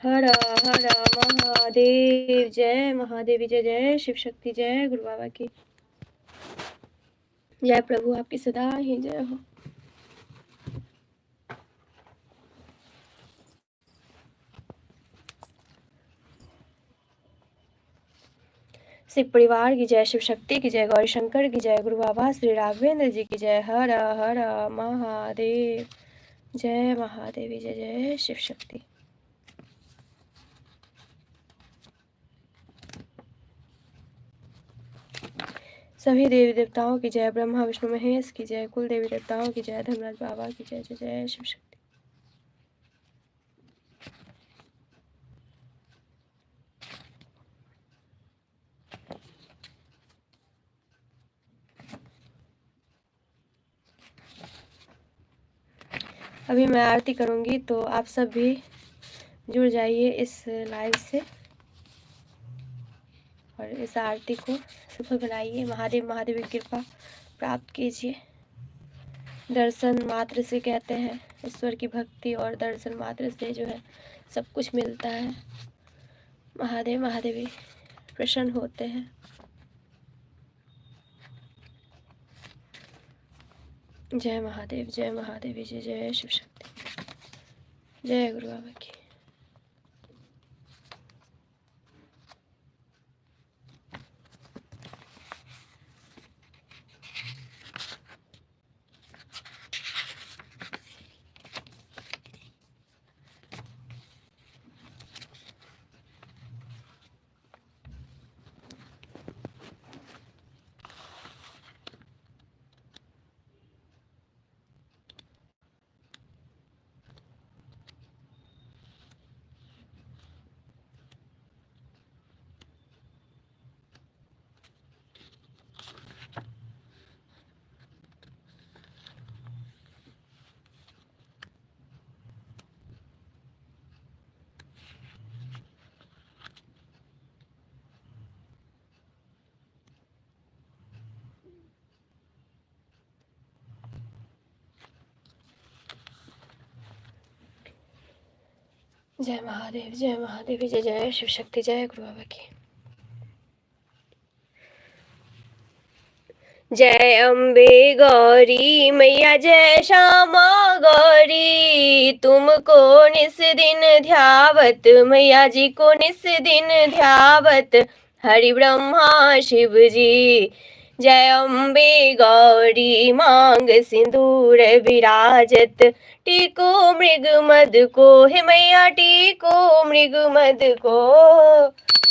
हर हर महादेव। जय महादेवी, जय जय शिव शक्ति, जय गुरु बाबा की जय। प्रभु आपकी सदा ही जय हो। शिव परिवार की जय, शिव शक्ति की जय, गौरी शंकर की जय, गुरु बाबा श्री राघवेंद्र जी की जय। हर हर महादेव। जय महादेवी, जय जय शिव शक्ति। सभी देवी देवताओं की जय, ब्रह्मा विष्णु महेश की जय, कुल देवी देवताओं की जय, धर्मराज बाबा की जय, जय जय शिव शक्ति। अभी मैं आरती करूंगी तो आप सब भी जुड़ जाइए इस लाइव से और इस आरती को सफल बनाइए। महादेव महादेव की कृपा प्राप्त कीजिए। दर्शन मात्र से कहते हैं, ईश्वर की भक्ति और दर्शन मात्र से जो है सब कुछ मिलता है। महादेव महादेवी प्रसन्न होते हैं। जय महादेव, जय महादेवी, जय जय शिव शक्ति, जय गुरु बाबा की। जय महादेव, जय महादेवी, जय जय शिव शक्ति, जय गुरु बाबा की। जय अम्बे गौरी मैया, जय श्यामा गौरी, तुमको निस दिन ध्यावत, मैया जी को निस दिन ध्यावत, हरि ब्रह्मा शिव जी। जय अम्बे गौरी मांग सिंदूर विराजत, टीको मृग मद को, हे मैया टीको मृग मद को,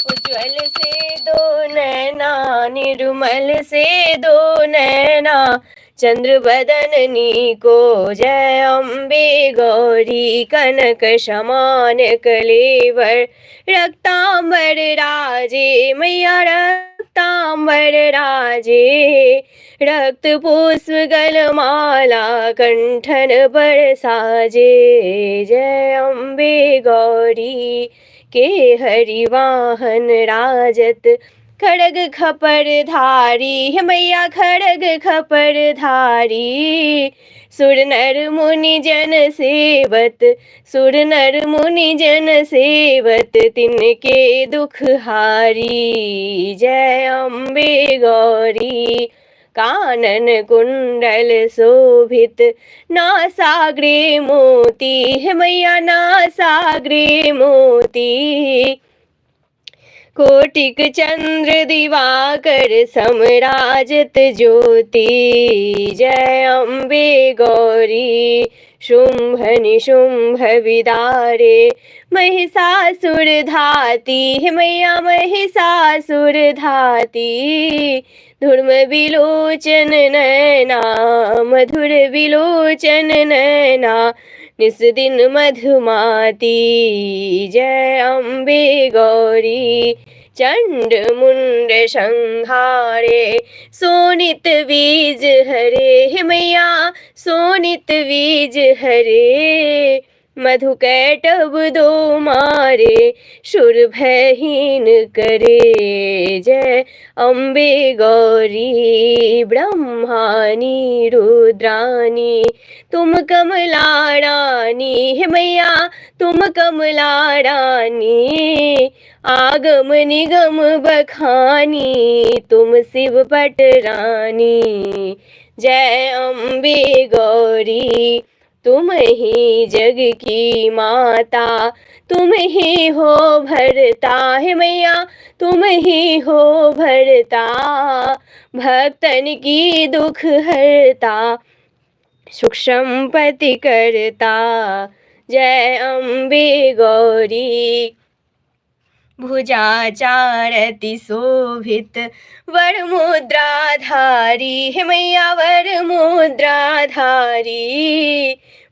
उज्ज्वल से दो नैना, निर्मल से दो नैना, चंद्र बदननी को। जय अम्बे गौरी कनक समान कलेवर, रक्तांबर राजे, मैया रक्तांबर राजे, रक्त पुष्प गलमाला कंठन पर साजे। जय अम्बे गौरी के हरिवाहन राजत, खड़ग खपर धारी, हे मैया खड़ग खपर धारी, सुर नर मुनि जन सेवत, सुर नर मुनि जन सेवत, तिनके दुख हारी। जय अम्बे गौरी कानन कुंडल शोभित, नासाग्रे मोती, हे मैया नासाग्रे मोती, कोटिक चंद्र दिवाकर समराजत ज्योति। जय अम्बे गौरी शुंभ निशुंभ विदारे, महिषासुर धाती, हे मैया महिषासुर धाती, धूर्म विलोचन नैना, मधुर विलोचन नैना, निस दिन मधुमाती। जय अम्बे गौरी चंड मुंड संहारे, सोनित बीज हरे, हे मैया सोनित बीज हरे, मधुकैटभ दो मारे शुर भयहीन करे। जय अम्बे गौरी ब्रह्मानी रुद्रानी तुम कमला रानी। हे मैया तुम कमला रानी, आगम निगम बखानी तुम शिव पट रानी। जय अम्बे गौरी तुम ही जग की माता, तुम ही हो भरता। हे मैया तुम ही हो भरता, भक्तन की दुख हरता, सुख संपत्ति करता। जय अम्बे गौरी। भुजाचारति शोभित वर मुद्राधारी। हे मैया वर मुद्राधारी,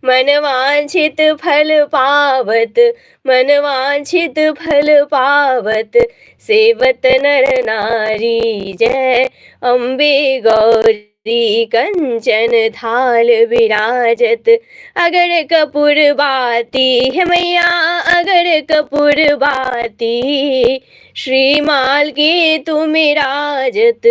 मन वांछित फल पावत, मन वांछित फल पावत, सेवत नर नारी। जय अम्बे गौरी कंचन थाल विराजत, अगर कपूर बाती। हे मैया अगर कपूर बाती, श्रीमाल की तुम राजत,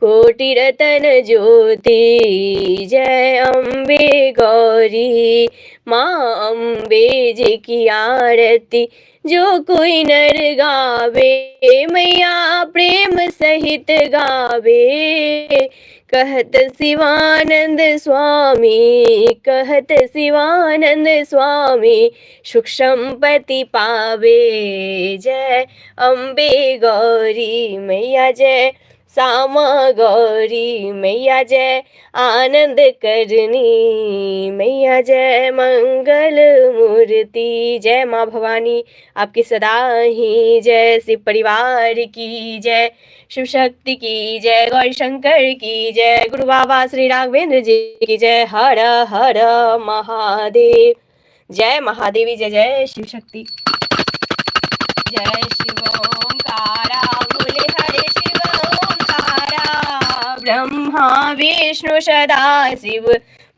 कोटि रतन ज्योति। जय अम्बे गौरी माँ अम्बे जी की आरती जो कोई नर गावे, मैया प्रेम सहित गावे। कहत शिवानंद स्वामी, कहत शिवानंद स्वामी, सुख संपत्ति पावे। जय अम्बे गौरी मैया जय, सामा गौरी मैया जय, आनंद करनी मैया जय, मंगल मूर्ति। जय माँ भवानी आपकी सदा ही जय। शिव परिवार की जय, शिव शक्ति की जय, गौरी शंकर की जय, गुरु बाबा श्री राघवेंद्र जी की जय। हर हर महादेव। जय महादेवी, जय जय शिव शक्ति। जय शिव ओंकारा बोले हरे शिव ओंकारा, ब्रह्मा विष्णु सदा शिव,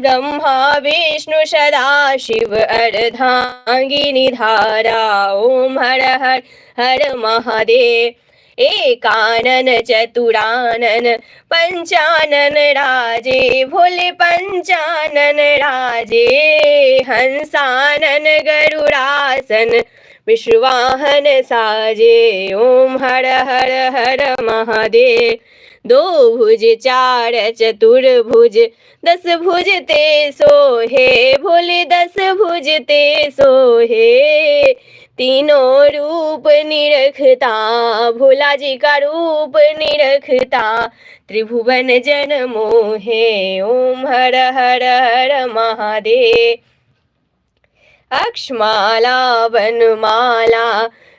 ब्रह्मा विष्णु सदा शिव, अर्धांगिनी धारा। ओम हर हर हर महादेव। एकानन चतुरानन पंचानन राजे, भोले पंचानन राजे, हंसानन गरुड़ासन विश्ववाहन साजे। ओम हर हर हर महादेव। दो भुज चार चतुर्भुज, दस भुज ते सोहे, भोले दस भुज ते सोहे, तीनों रूप निरखता, भोला जी का रूप निरखता, त्रिभुवन जन मोहे। ओम हर हर हर महादेव। अक्षमाला वनमाला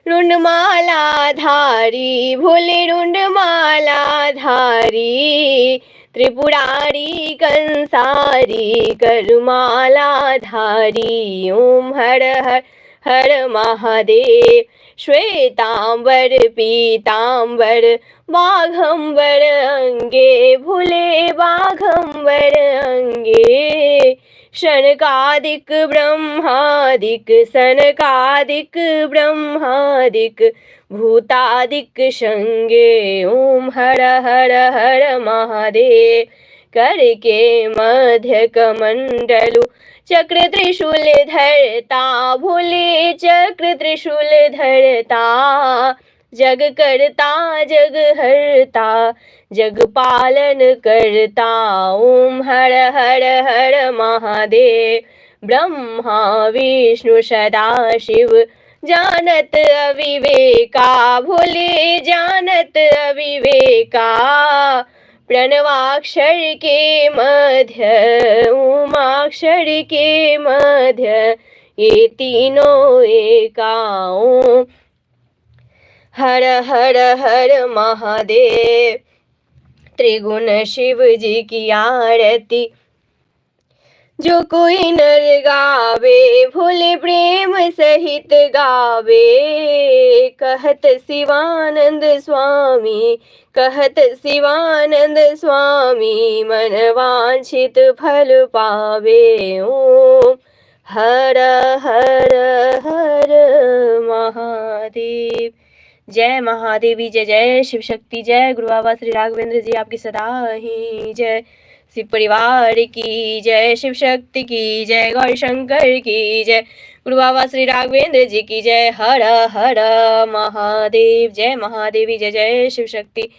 रुंडमाला धारी, भोले रुंडमाला धारी, त्रिपुरारी कंसारी करमाला धारी। ओम हर हर हर महादेव। श्वेतांबर पीतांबर बाघंबर अंगे, भोले बाघंबर अंगे, शनकादिक ब्रह्मादिक, सनकादिक ब्रह्मादिक, भूतादिक संगे। ओम हर हर हर महादेव। करके मध्य कमंडलु चक्र त्रिशूल धरता, भोले चक्र त्रिशूल धरता, जग करता जग हरता, जग पालन करता। ओम हर हर हर महादेव। ब्रह्मा विष्णु सदा शिव, जानत अविवेका, भोले जानत अविवेका, प्रणवाक्षर के मध्य उमाक्षर के मध्य, ये तीनों एका। ओम हर हर हर महादेव। त्रिगुण शिव जी की आरती जो कोई नर गावे, भोले प्रेम सहित गावे। कहत शिवानंद स्वामी, कहत शिवानंद स्वामी, मन वांछित फल पावे। ओम हर हर हर महादेव। जय महादेवी, जय जय शिव शक्ति, जय गुरु बाबा श्री राघवेंद्र जी आपकी सदा ही जय। शिव परिवार की जय, शिव शक्ति की जय, गौरी शंकर की जय, गुरु बाबा श्री राघवेंद्र जी की जय। हर हर महादेव। जय महादेवी, जय जय शिव शक्ति,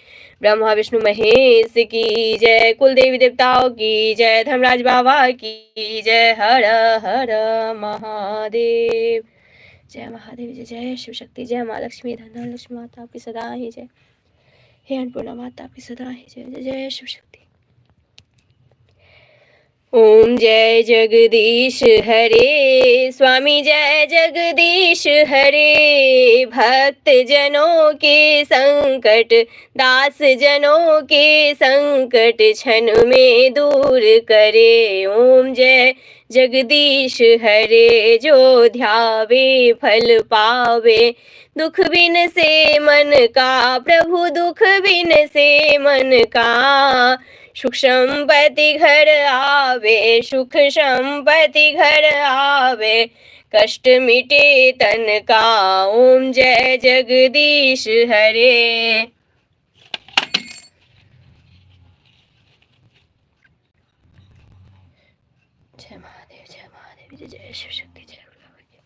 ब्रह्मा विष्णु महेश की जय, कुल देवी देवताओं की जय, धर्मराज बाबा की जय। हर हर महादेव। जय महादेव, जय जय शिव शक्ति, जय माँ लक्ष्मी धन लक्ष्मी माता आपकी सदा ही जय। हे अन्नपूर्णा माता आपकी सदा ही जय। जय जय शिव शक्ति। ओम जय जगदीश हरे, स्वामी जय जगदीश हरे, भक्त जनों के संकट, दास जनों के संकट क्षण में दूर करे। ओम जय जगदीश हरे, जो ध्यावे फल पावे, दुख बिन से मन का प्रभु, दुख बिन से मन का, सुख संपत्ति घर आवे, सुख संपत्ति घर आवे, कष्ट मिटे तन का। ओम जय जगदीश हरे। जय महादेव, जय महादेव, जय जय शिव शक्ति, जय गुरु बाबा की।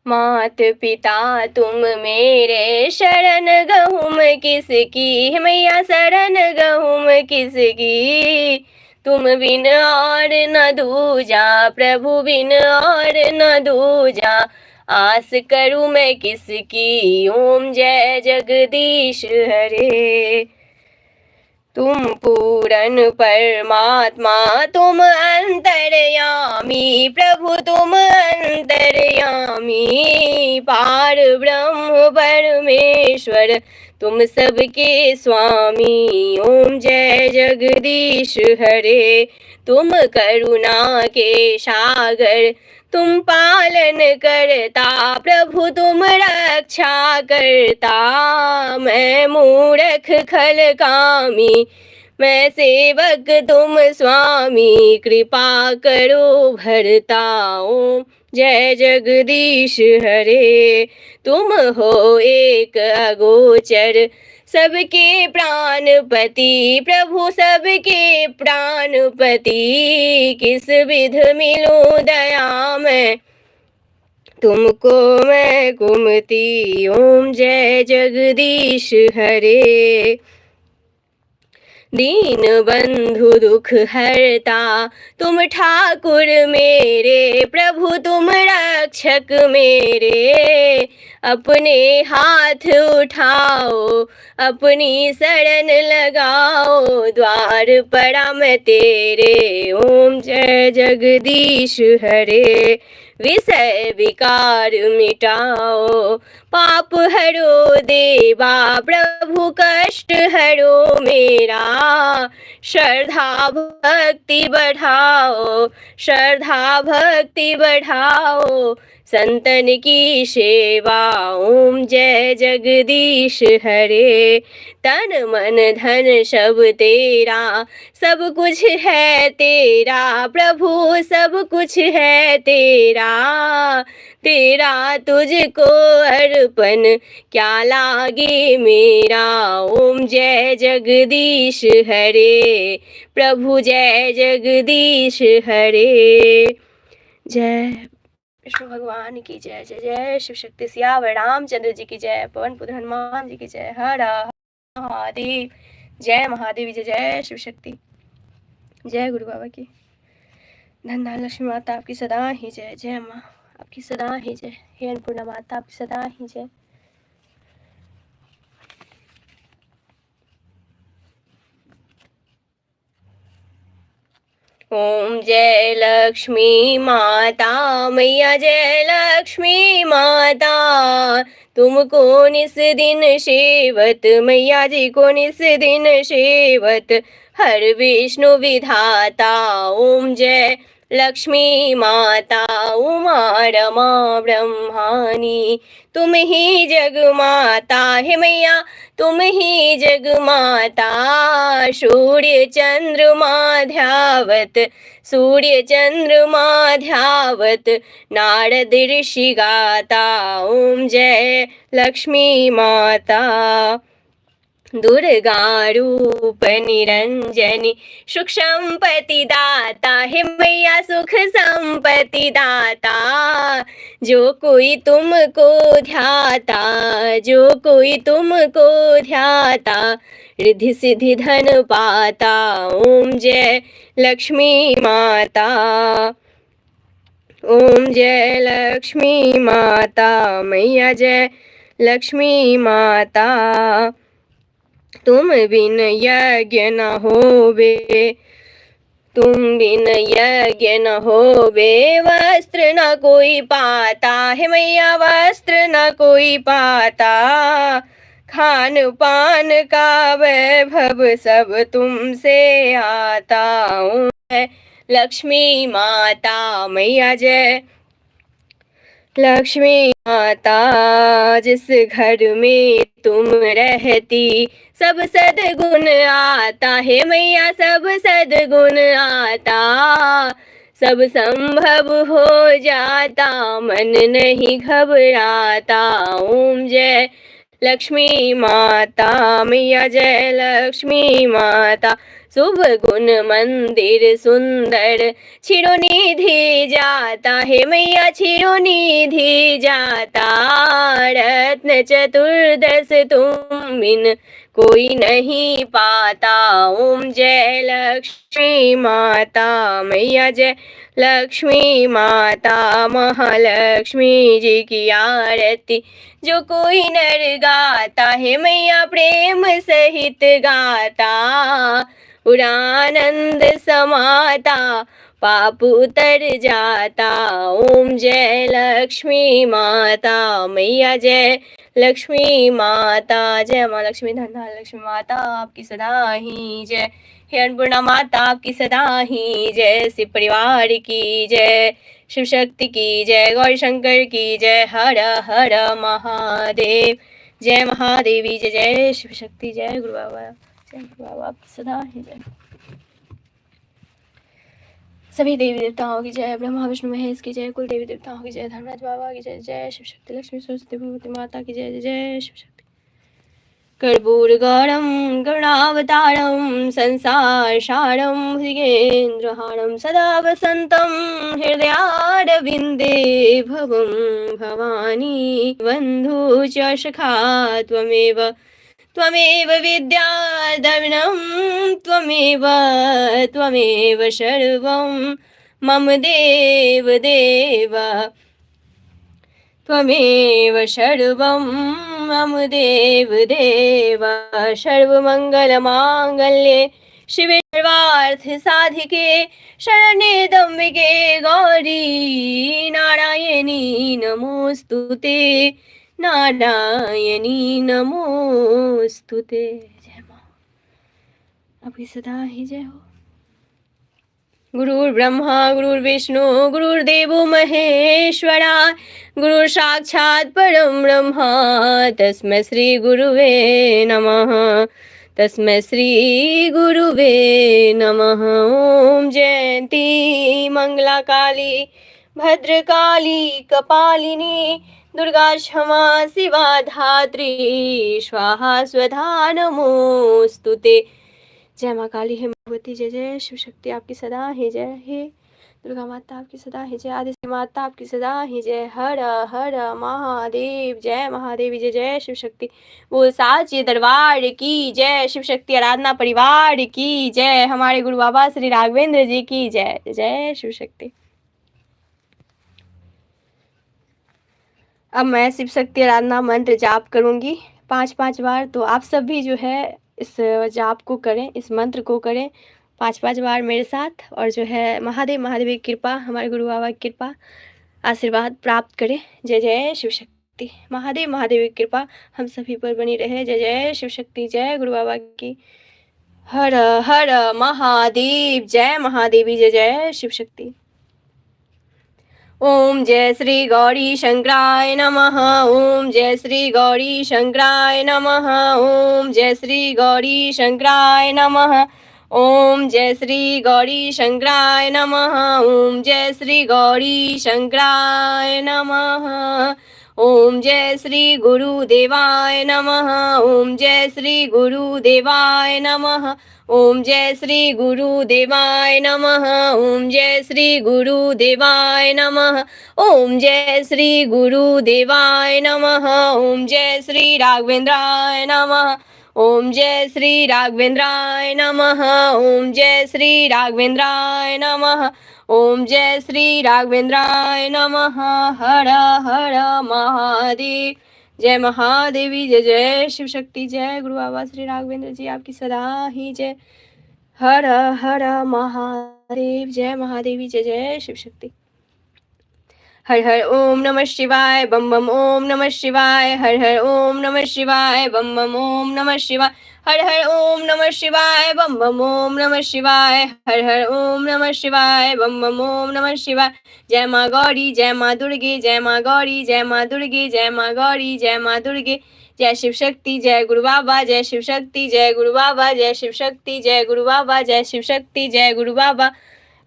मात पिता तुम मेरे, शरण गहुम किसकी, मैया शरण गहुम किसकी, तुम बिन और न दूजा, प्रभु बिन और न दूजा, आस करूं मैं किसकी। ओम जय जगदीश हरे। तुम पूरन परमात्मा, तुम अंतर्यामी, प्रभु तुम अंतर्यामी, पार ब्रह्म परमेश्वर तुम सबके स्वामी। ओम जय जगदीश हरे। तुम करुणा के सागर, तुम पालन करता, प्रभु तुम रक्षा करता, मैं मूर्ख खल कामी, मैं सेवक तुम स्वामी, कृपा करो भरता। ओम जय जगदीश हरे। तुम हो एक अगोचर, सबके प्राणपति, प्रभु सबके प्राणपति, किस विध मिलूं दया में तुमको मैं कुमति। ओम जय जगदीश हरे। दीन बंधु दुख हरता, तुम ठाकुर मेरे, प्रभु तुम रक्षक मेरे, अपने हाथ उठाओ, अपनी शरण लगाओ, द्वार पड़ा मैं तेरे। ओम जय जगदीश हरे। विषय विकार मिटाओ, पाप हरो देवा, प्रभु कष्ट हरो मेरा, श्रद्धा भक्ति बढ़ाओ, श्रद्धा भक्ति बढ़ाओ, संतन की सेवा। ओम जय जगदीश हरे। तन मन धन सब तेरा, सब कुछ है तेरा, प्रभु सब कुछ है तेरा, तेरा तुझको अर्पण क्या लागे मेरा। ओम जय जगदीश हरे, प्रभु जय जगदीश हरे। जय विष्णु भगवान की जय। जय जय शिव शक्ति, सियावर रामचंद्र जी की जय, पवन पुत्र हनुमान जी की जय। हर महादेव। जय महादेवी, जय जय शिव शक्ति, जय गुरु बाबा की। धन धन लक्ष्मी माता आपकी सदा ही जय। जय माँ आपकी सदा ही जय। हे अन्नपूर्णा माता आपकी सदा ही जय। ओम जय लक्ष्मी माता, मैया जय लक्ष्मी माता, तुमको निस दिन सेवत, मैया जी को निस दिन सेवत, हर विष्णु विधाता। ओम जय लक्ष्मी माता उमा रमा ब्रह्मानी, तुम ही जग माता है मैया, तुम ही जग माता। सूर्य चंद्रमा ध्यावत, सूर्य चंद्रमा ध्यावत, नारद ऋषि गाता। ओम जय लक्ष्मी माता। दुर्गा रूप निरंजनी, सुख संपत्ति दाता है मैया, सुख संपत्ति दाता। जो कोई तुमको ध्याता, जो कोई तुमको ध्याता, रिद्धि सिद्धि धन पाता। ओम जय लक्ष्मी माता। ओम जय लक्ष्मी माता, मैया जय लक्ष्मी माता। तुम बिन यज्ञ न होवे, तुम बिन यज्ञ न होवे, वस्त्र न कोई पाता है मैया, वस्त्र न कोई पाता। खान पान का वैभव सब तुमसे आता। ओम जय लक्ष्मी माता, मैया जय लक्ष्मी माता। जिस घर में तुम रहती, सब सद्गुण आता है मैया, सब सद्गुण आता। सब संभव हो जाता, मन नहीं घबराता। ओम जय लक्ष्मी माता, मैया जय लक्ष्मी माता। शुभ गुण मंदिर सुंदर, चिरनिधि जाता है मैया, चिरनिधि जाता। रत्न चतुर्दश तुम बिन कोई नहीं पाता। ओम जय लक्ष्मी माता, मैया जय लक्ष्मी माता। महालक्ष्मी जी की आरती जो कोई नर गाता है मैया, प्रेम सहित गाता। उरानंद समाता, पाप उतर जाता। ओम जय लक्ष्मी माता, मैया जय लक्ष्मी माता। जय माँ लक्ष्मी धन लक्ष्मी माता आपकी सदा ही जय। हे अन्नपूर्णा माता आपकी सदा ही जय। शिव परिवार की जय, शिव शक्ति की जय, गौरी शंकर की जय। हर हर महादेव। जय महादेवी जय, जय शिव शक्ति जय गुरु बाबा, जय गुरु बाबा आपकी सदा ही जय। सभी देवी देवताओं की जय, ब्रह्मा विष्णु महेश की जय, कुल देवी देवताओं की जय, धर्मराज बाबा की जय, जय शिव शक्ति, लक्ष्मी सरस्वती भगवती माता की जय, जय शिव शक्ति। कर्पूरगौरं करुणावतारं संसार सारं भुजगेन्द्रहारं सदा वसन्तं हृदयारविन्दे भवं भवानी बन्धु च सखा त्वमेव, त्वमेव विद्या द्रविणं, त्वमेव त्वमेव सर्वं मम देव देव, त्वमेव सर्वं मम देव देव। सर्वमङ्गलमाङ्गल्ये शिवे सर्वार्थसाधिके शरण्ये त्र्यम्बके गौरी नारायणी नमोस्तुते, नारायणी नमोस्तुते। जय माँ आपकी सदा ही जय हो। गुरुर्ब्रह्मा गुरुर्विष्णु गुरुर्देवो महेश्वरा, गुरु साक्षात् परं ब्रह्म तस्मै श्री गुरुवे नमः, तस्मै श्री गुरुवे नमः। ओम जयंती मंगला काली भद्रकाली कपालिनी, दुर्गा क्षमा शिवा धात्री, स्वाहा स्वधा नमोस्तुते। जय माँ काली है भगवती जय, जय शिव शक्ति आपकी सदा ही जय। हे दुर्गा माता आपकी सदा ही जय, आदिशक्ति माता आपकी सदा ही जय। हर हर महादेव। जय महादेवी जय, जय शिव शक्ति। बोल साचे दरबार की जय, शिव शक्ति आराधना परिवार की जय, हमारे गुरु बाबा श्री राघवेंद्र जी की जय, जय शिव शक्ति। अब मैं शिव शक्ति आराधना मंत्र जाप करूंगी 5-5 बार, तो आप सब भी जो है इस जाप को करें, इस मंत्र को करें 5-5 बार मेरे साथ, और जो है महादेव की कृपा, हमारे गुरु बाबा की कृपा आशीर्वाद प्राप्त करें। जय जय शिव शक्ति। शक्ति। महादेव महादेव की कृपा हम सभी पर बनी रहे। जय जय शिव शक्ति, जय गुरु बाबा की। हर हर महादेव, जय महादेवी, जय जय शिव शक्ति। ओम जय श्री गौरी शंकराय नमः। ओम जय श्री गौरी शंकराय नमः। ओम जय श्री गौरी शंकराय नमः। ओम जय श्री गौरी शंकराय नमः। ओम जय श्री गौरी शंकराय नमः। ओम जय श्री गुरुदेवाय नमः। ओम जय श्री गुरुदेवाय नमः। ओम जय श्री गुरुदेवाय नमः। ओम जय श्री गुरुदेवाय नमः। ओम जय श्री गुरुदेवाय नमः। ओम जय श्री राघवेंद्राय नमः। ओम जय श्री राघवेंद्राय नमः। ओम जय श्री राघवेंद्राय नमः। ओम जय श्री राघवेंद्राय नमः। हर हर महादेव, जय महादेवी, जय जय शिव शक्ति, जय गुरु बाबा श्री राघवेंद्र जी, आपकी सदा ही जय। हर हर महादेव, जय महादेवी, जय जय शिव शक्ति। हर हर ओम नमः शिवाय, बम बम ओम नमः शिवाय। हर हर ओम नमः शिवाय, बम बम ओम नमः शिवाय। हर हर ओम नमः शिवाय, बम बम ओम नमः शिवाय। हर हर ओम नमः शिवाय, बम बम ओम नमः शिवाय। जय माँ गौरी, जय माँ दुर्गे, जय माँ गौरी, जय माँ दुर्गे, जय माँ गौरी, जय माँ दुर्गे। जय शिव शक्ति, जय गुरु बाबा, जय शिव शक्ति, जय गुरु बाबा, जय शिव शक्ति, जय गुरु बाबा, जय शिव शक्ति, जय गुरु बाबा।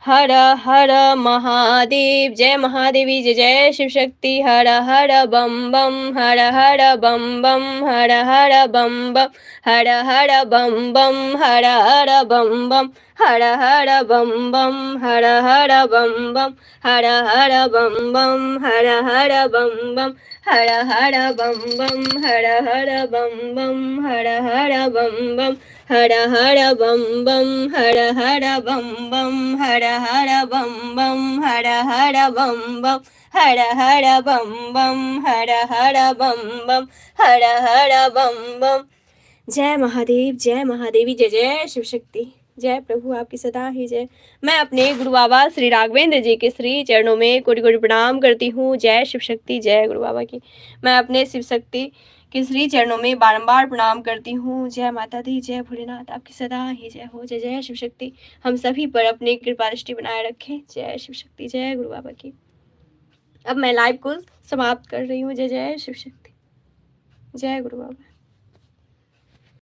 हर हर महादेव, जय महादेवी, जय जय शिव शक्ति। हर हर बम बम, हर हर बम बम, हर हर बम बम, हर हर बम बम, हर हर बम बम, हर हर बम बम, हर हर बम बम, हर हर बम बम, हर हर बम बम, हर हर बम बम, हर हर बम बम, हर हर बम बम, हर हर बम बम, हर हर बम बम, हर हर बम बम, हर हर बम बम, हर हर बम बम, हर हर बम बम, हर हर बम बम। जय महादेव, जय महादेवी, जय जय शिव शक्ति, जय प्रभु आपकी सदा ही जय। मैं अपने गुरु बाबा श्री राघवेंद्र जी के श्री चरणों में कोटि कोटि प्रणाम करती हूँ। जय शिव शक्ति, जय गुरु बाबा की। मैं अपने शिव शक्ति के श्री चरणों में बारंबार प्रणाम करती हूँ। जय माता दी, जय भोलेनाथ, आपकी सदा ही जय हो। जय जय शिव शक्ति, हम सभी पर अपनी कृपा दृष्टि बनाए रखें। जय शिव शक्ति, जय गुरु बाबा की। अब मैं लाइव को समाप्त कर रही हूँ। जय जय शिव शक्ति, जय गुरु बाबा।